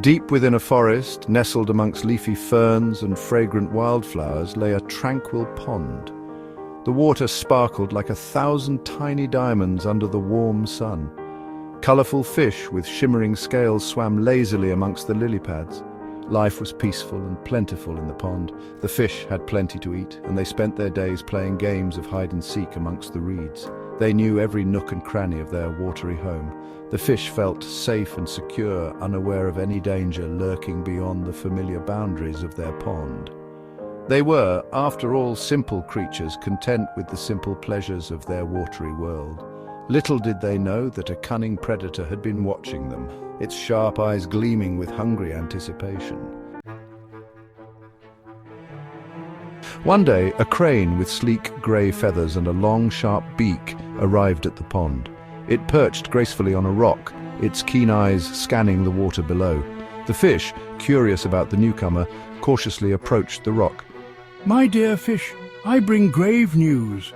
Deep within a forest, nestled amongst leafy ferns and fragrant wildflowers, lay a tranquil pond. The water sparkled like 1,000 tiny diamonds under the warm sun. Colourful fish with shimmering scales swam lazily amongst the lily pads. Life was peaceful and plentiful in the pond. The fish had plenty to eat, and they spent their days playing games of hide-and-seek amongst the reeds. They knew every nook and cranny of their watery home. The fish felt safe and secure, unaware of any danger lurking beyond the familiar boundaries of their pond. They were, after all, simple creatures, content with the simple pleasures of their watery world. Little did they know that a cunning predator had been watching them, its sharp eyes gleaming with hungry anticipation. One day, a crane with sleek grey feathers and a long, sharp beak arrived at the pond. It perched gracefully on a rock, its keen eyes scanning the water below. The fish, curious about the newcomer, cautiously approached the rock. "My dear fish, I bring grave news.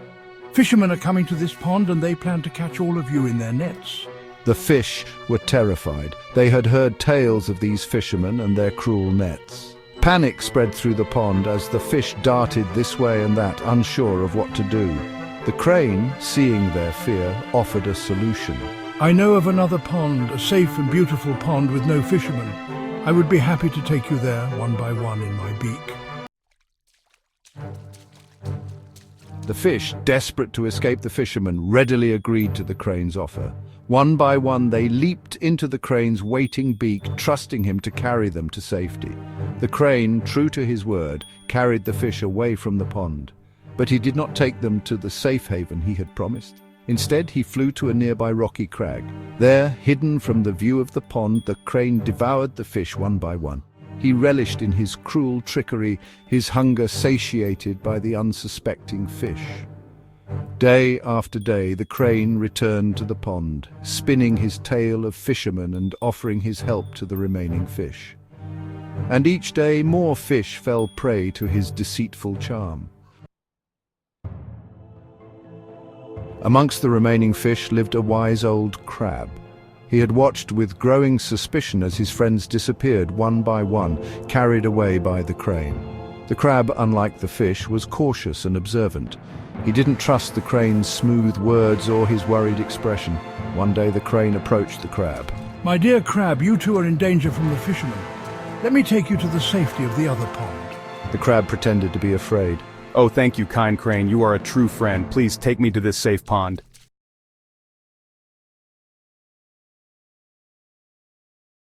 Fishermen are coming to this pond and they plan to catch all of you in their nets." The fish were terrified. They had heard tales of these fishermen and their cruel nets. Panic spread through the pond as the fish darted this way and that, unsure of what to do. The crane, seeing their fear, offered a solution. "I know of another pond, a safe and beautiful pond with no fishermen. I would be happy to take you there, one by one, in my beak." The fish, desperate to escape the fishermen, readily agreed to the crane's offer. One by one they leaped into the crane's waiting beak, trusting him to carry them to safety. The crane, true to his word, carried the fish away from the pond. But he did not take them to the safe haven he had promised. Instead, he flew to a nearby rocky crag. There, hidden from the view of the pond, the crane devoured the fish one by one. He relished in his cruel trickery, his hunger satiated by the unsuspecting fish. Day after day, the crane returned to the pond, spinning his tale of fishermen and offering his help to the remaining fish. And each day more fish fell prey to his deceitful charm. Amongst the remaining fish lived a wise old crab. He had watched with growing suspicion as his friends disappeared one by one, carried away by the crane. The crab, unlike the fish, was cautious and observant. He didn't trust the crane's smooth words or his worried expression. One day the crane approached the crab. "My dear crab, you two are in danger from the fishermen. Let me take you to the safety of the other pond." The crab pretended to be afraid. "Oh, thank you, kind crane. You are a true friend. Please take me to this safe pond."